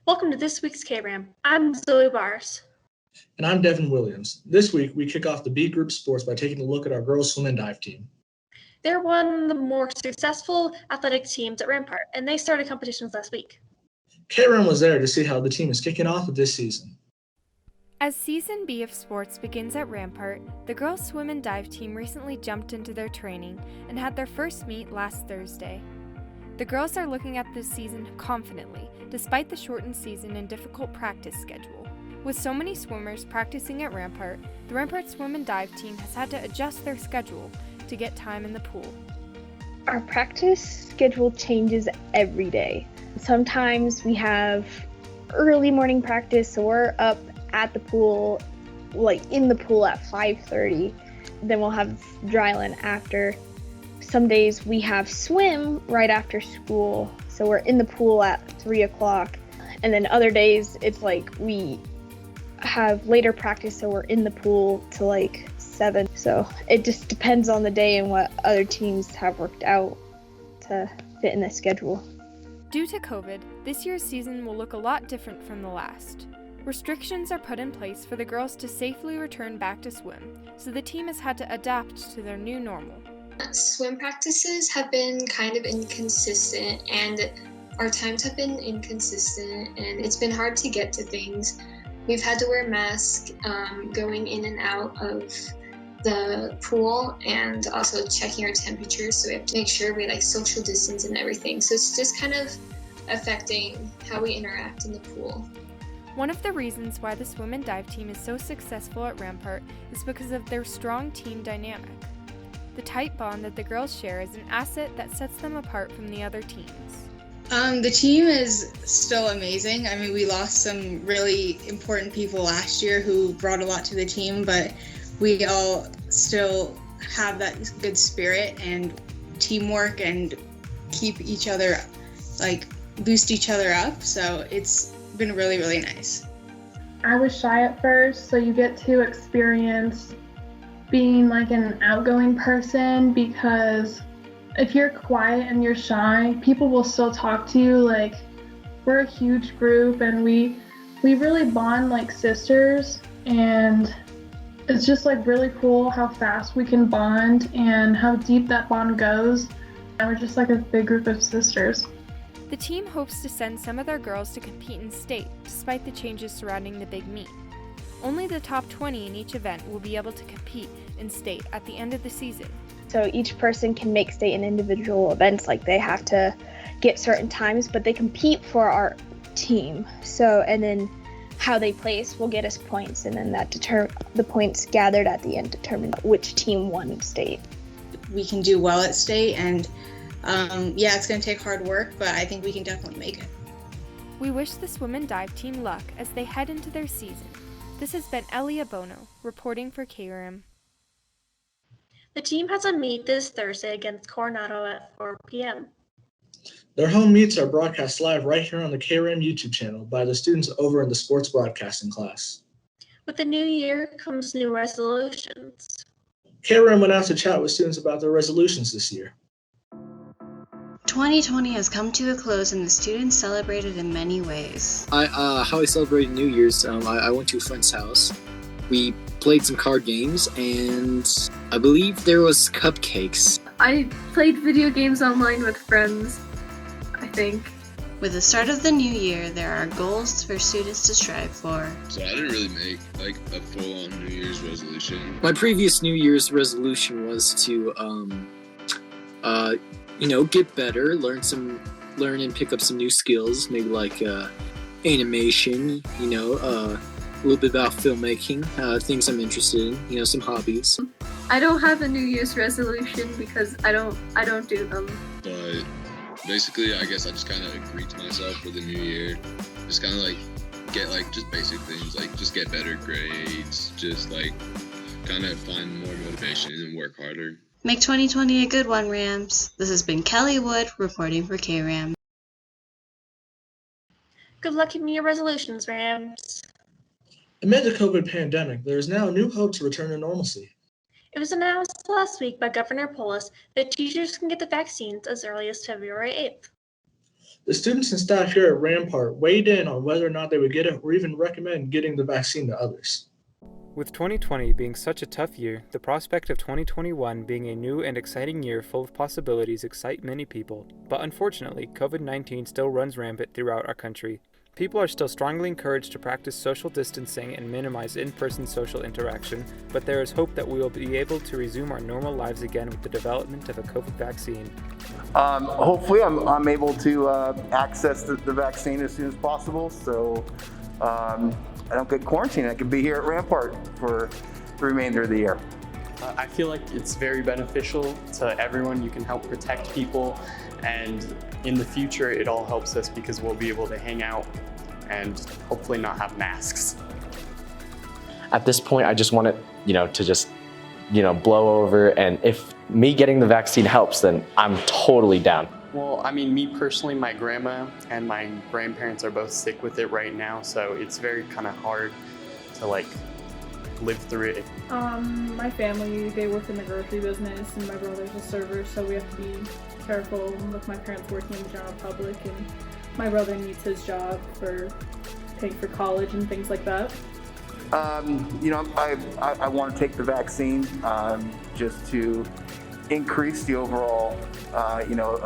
Welcome to this week's Kram. I'm Zoe Bars. And I'm Devin Williams. This week, we kick off the B Group sports by taking a look at our girls swim and dive team. They're one of the more successful athletic teams at Rampart, and they started competitions last week. Kram was there to see how the team is kicking off with this season. As Season B of sports begins at Rampart, the girls swim and dive team recently jumped into their training and had their first meet last Thursday. The girls are looking at this season confidently, despite the shortened season and difficult practice schedule. With so many swimmers practicing at Rampart, the Rampart swim and dive team has had to adjust their schedule to get time in the pool. Our practice schedule changes every day. Sometimes we have early morning practice, so we're up at the pool, in the pool at 5:30. Then we'll have dryland after. Some days we have swim right after school, so we're in the pool at 3 o'clock. And then other days it's we have later practice, so we're in the pool till 7. So it just depends on the day and what other teams have worked out to fit in the schedule. Due to COVID, this year's season will look a lot different from the last. Restrictions are put in place for the girls to safely return back to swim, so the team has had to adapt to their new normal. Swim practices have been kind of inconsistent, and our times have been inconsistent, and it's been hard to get to things. We've had to wear masks going in and out of the pool, and also checking our temperatures, so we have to make sure we social distance and everything. So it's just kind of affecting how we interact in the pool. One of the reasons why the swim and dive team is so successful at Rampart is because of their strong team dynamic. The tight bond that the girls share is an asset that sets them apart from the other teams. The team is still amazing. I mean, we lost some really important people last year who brought a lot to the team, but we all still have that good spirit and teamwork and keep each other, boost each other up. So it's been really, really nice. I was shy at first, so you get to experience being an outgoing person, because if you're quiet and you're shy, people will still talk to you. We're a huge group, and we really bond like sisters, and it's just really cool how fast we can bond and how deep that bond goes. And we're just a big group of sisters. The team hopes to send some of their girls to compete in state, despite the changes surrounding the big meet. Only the top 20 in each event will be able to compete in state at the end of the season. So each person can make state in individual events, they have to get certain times, but they compete for our team. So, and then how they place will get us points, and then the points gathered at the end determine which team won state. We can do well at state, and it's going to take hard work, but I think we can definitely make it. We wish the swim and dive team luck as they head into their season. This has been Elia Bono, reporting for KRM. The team has a meet this Thursday against Coronado at 4 p.m. Their home meets are broadcast live right here on the KRM YouTube channel by the students over in the sports broadcasting class. With the new year comes new resolutions. KRM went out to chat with students about their resolutions this year. 2020 has come to a close, and the students celebrated in many ways. How I celebrated New Year's, I went to a friend's house. We played some card games, and I believe there was cupcakes. I played video games online with friends, I think. With the start of the new year, there are goals for students to strive for. So I didn't really make a full-on New Year's resolution. My previous New Year's resolution was to get better, learn and pick up some new skills, maybe animation, a little bit about filmmaking, things I'm interested in, some hobbies. I don't have a New Year's resolution because I don't do them. But basically, I guess I just kind of agreed to myself for the new year, just kind of get just basic things, just get better grades, just kind of find more motivation and work harder. Make 2020 a good one, Rams. This has been Kelly Wood reporting for KRAM. Good luck in your resolutions, Rams. Amid the COVID pandemic, there is now new hope to return to normalcy. It was announced last week by Governor Polis that teachers can get the vaccines as early as February 8th. The students and staff here at Rampart weighed in on whether or not they would get it or even recommend getting the vaccine to others. With 2020 being such a tough year, the prospect of 2021 being a new and exciting year full of possibilities excite many people, but unfortunately, COVID-19 still runs rampant throughout our country. People are still strongly encouraged to practice social distancing and minimize in-person social interaction, but there is hope that we will be able to resume our normal lives again with the development of a COVID vaccine. Hopefully I'm able to access the vaccine as soon as possible, so I don't get quarantined. I can be here at Rampart for the remainder of the year. I feel like it's very beneficial to everyone. You can help protect people, and in the future it all helps us because we'll be able to hang out and hopefully not have masks. At this point, I just want it, to just, blow over, and if me getting the vaccine helps, then I'm totally down. Well, I mean, me personally, my grandma and my grandparents are both sick with it right now, so it's very kind of hard to live through it. My family, they work in the grocery business, and my brother's a server, so we have to be careful with my parents working in the general public, and my brother needs his job for paying for college and things like that. I want to take the vaccine just to increase the overall,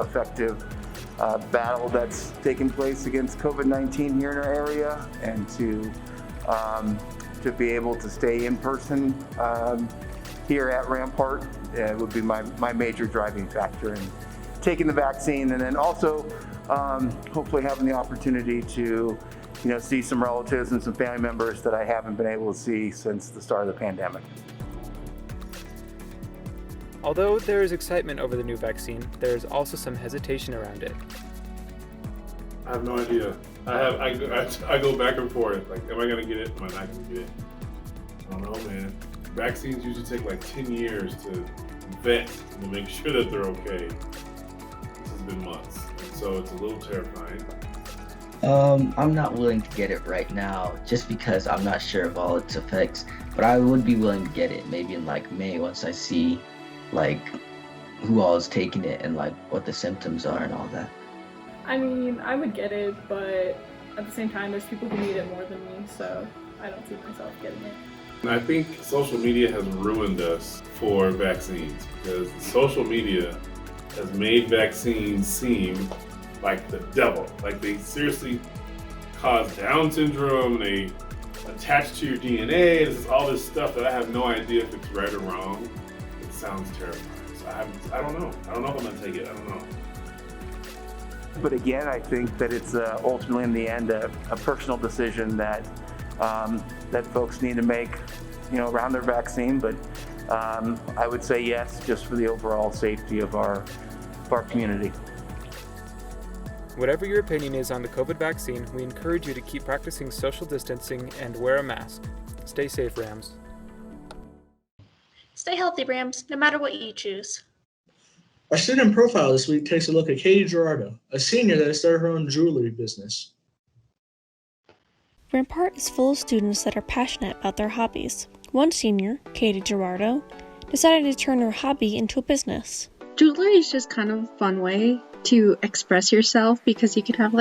effective battle that's taking place against COVID-19 here in our area, and to be able to stay in person here at Rampart would be my major driving factor in taking the vaccine, and then also hopefully having the opportunity to see some relatives and some family members that I haven't been able to see since the start of the pandemic. Although there is excitement over the new vaccine, there is also some hesitation around it. I have no idea. I go back and forth. Am I gonna get it? Am I not gonna get it? I don't know, man. Vaccines usually take 10 years to vet and to make sure that they're okay. This has been months, and so it's a little terrifying. I'm not willing to get it right now, just because I'm not sure of all its effects. But I would be willing to get it maybe in May, once I see who all is taking it and what the symptoms are and all that. I mean, I would get it, but at the same time, there's people who need it more than me, so I don't see myself getting it. And I think social media has ruined us for vaccines, because social media has made vaccines seem like the devil. They seriously cause Down syndrome, they attach to your DNA. This is all this stuff that I have no idea if it's right or wrong. It sounds terrifying. So I don't know. I don't know if I'm gonna take it. I don't know. But again, I think that it's ultimately in the end a personal decision that that folks need to make, around their vaccine. But I would say yes, just for the overall safety of our community. Whatever your opinion is on the COVID vaccine, we encourage you to keep practicing social distancing and wear a mask. Stay safe, Rams. Stay healthy, Rams, no matter what you choose. Our student profile this week takes a look at Katie Girardeau, a senior that has started her own jewelry business. Rampart is full of students that are passionate about their hobbies. One senior, Katie Girardeau, decided to turn her hobby into a business. Jewelry is just kind of a fun way to express yourself, because you can have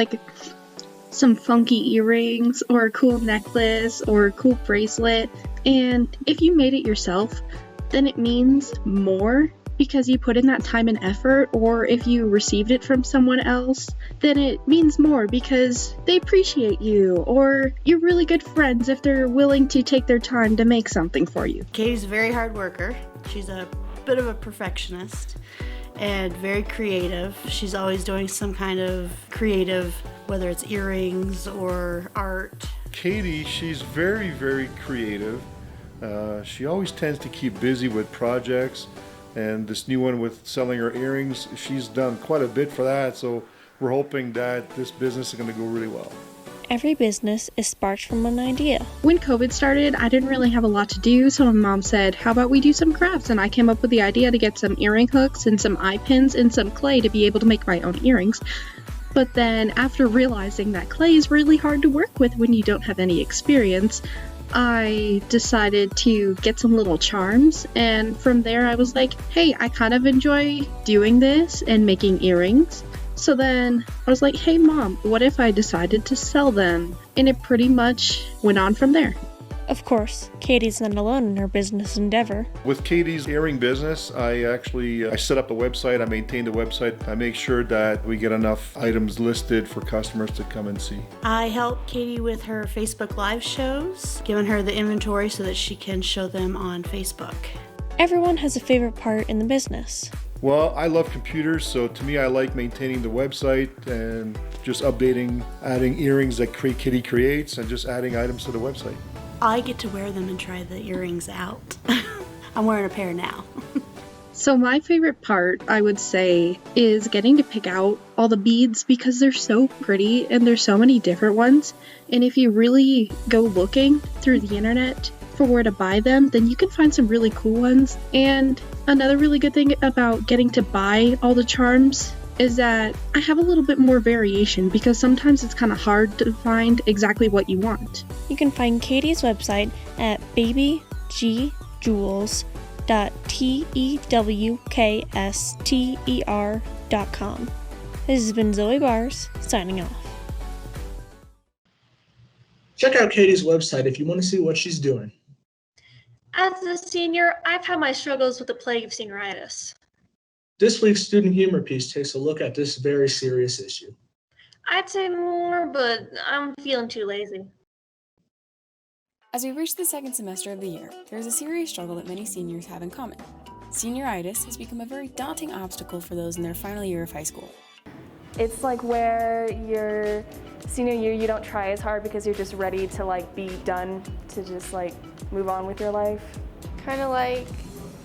some funky earrings or a cool necklace or a cool bracelet, and if you made it yourself, then it means more because you put in that time and effort, or if you received it from someone else, then it means more because they appreciate you, or you're really good friends if they're willing to take their time to make something for you. Katie's a very hard worker. She's a bit of a perfectionist and very creative. She's always doing some kind of creative, whether it's earrings or art. Katie, she's very, very creative. She always tends to keep busy with projects, and this new one with selling her earrings, she's done quite a bit for that, so we're hoping that this business is going to go really well. Every business is sparked from an idea. When COVID started, I didn't really have a lot to do, so my mom said, how about we do some crafts? And I came up with the idea to get some earring hooks and some eye pins and some clay to be able to make my own earrings. But then after realizing that clay is really hard to work with when you don't have any experience, I decided to get some little charms, and from there I was like, hey, I kind of enjoy doing this and making earrings, So then I was like, hey mom, what if I decided to sell them? And it pretty much went on from there. Of course, Katie's not alone in her business endeavor. With Katie's earring business, I set up the website, I maintain the website, I make sure that we get enough items listed for customers to come and see. I help Katie with her Facebook Live shows, giving her the inventory so that she can show them on Facebook. Everyone has a favorite part in the business. Well, I love computers, so to me I like maintaining the website and just updating, adding earrings that Kitty creates and just adding items to the website. I get to wear them and try the earrings out. I'm wearing a pair now. So my favorite part, I would say, is getting to pick out all the beads because they're so pretty and there's so many different ones. And if you really go looking through the internet for where to buy them, then you can find some really cool ones. And another really good thing about getting to buy all the charms is that I have a little bit more variation because sometimes it's kind of hard to find exactly what you want. You can find Katie's website at babygjuwkster.com. This has been Zoe Bars, signing off. Check out Katie's website if you want to see what she's doing. As a senior, I've had my struggles with the plague of senioritis. This week's student humor piece takes a look at this very serious issue. I'd say more, but I'm feeling too lazy. As we reach the second semester of the year, there is a serious struggle that many seniors have in common. Senioritis has become a very daunting obstacle for those in their final year of high school. It's like where your senior year you don't try as hard because you're just ready to be done to just move on with your life. Kind of like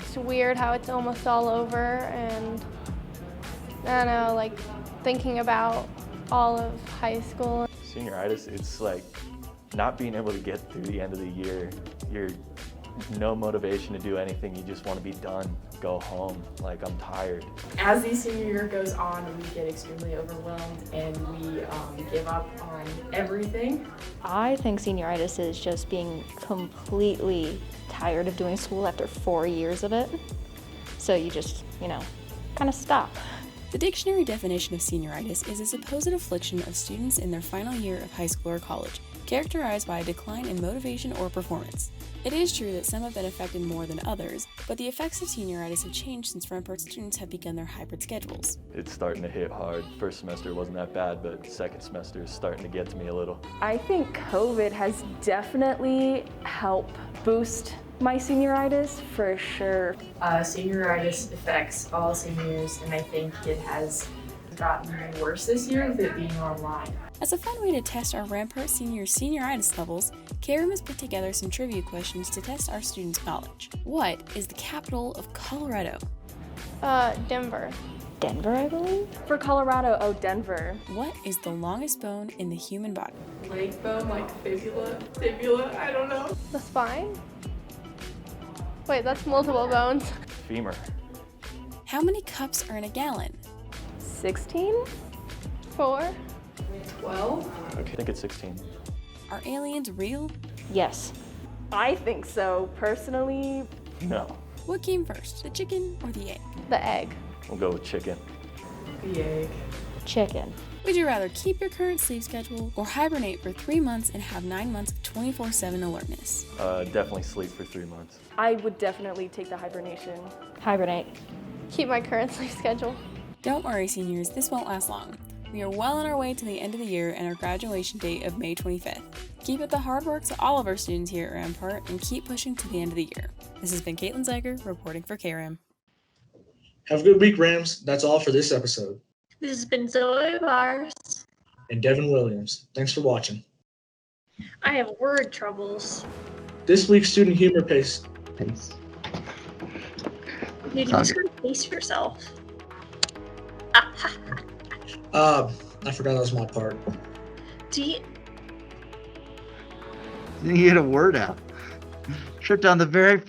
it's weird how it's almost all over, and I don't know, thinking about all of high school. Senioritis, it's not being able to get through the end of the year. You're no motivation to do anything, you just want to be done, go home, I'm tired. As the senior year goes on, we get extremely overwhelmed and we give up on everything. I think senioritis is just being completely tired of doing school after 4 years of it. So you just, kind of stop. The dictionary definition of senioritis is a supposed affliction of students in their final year of high school or college, characterized by a decline in motivation or performance. It is true that some have been affected more than others, but the effects of senioritis have changed since Rampart students have begun their hybrid schedules. It's starting to hit hard. First semester wasn't that bad, but second semester is starting to get to me a little. I think COVID has definitely helped boost my senioritis for sure. Senioritis affects all seniors, and I think it has gotten worse this year with it being online. As a fun way to test our Rampart seniors' senioritis levels, Kram has put together some trivia questions to test our students' knowledge. What is the capital of Colorado? Denver. Denver, I believe? For Colorado, Denver. What is the longest bone in the human body? Leg bone, fibula, I don't know. The spine? Wait, that's multiple bones. Femur. How many cups are in a gallon? 16? 4? 12? Okay, I think it's 16. Are aliens real? Yes. I think so, personally. No. What came first, the chicken or the egg? The egg. We'll go with chicken. The egg. Chicken. Would you rather keep your current sleep schedule or hibernate for 3 months and have 9 months of 24/7 alertness? Definitely sleep for 3 months. I would definitely take the hibernation. Hibernate. Keep my current sleep schedule. Don't worry, seniors, this won't last long. We are well on our way to the end of the year and our graduation date of May 25th. Keep up the hard work to all of our students here at Rampart and keep pushing to the end of the year. This has been Caitlin Zeiger reporting for KRAM. Have a good week, Rams. That's all for this episode. This has been Zoe Bars. And Devin Williams. Thanks for watching. I have word troubles. This week's student humor piece. Dude, you just gotta pace yourself. I forgot that was my part. Didn't you get a word out? Tripped on the very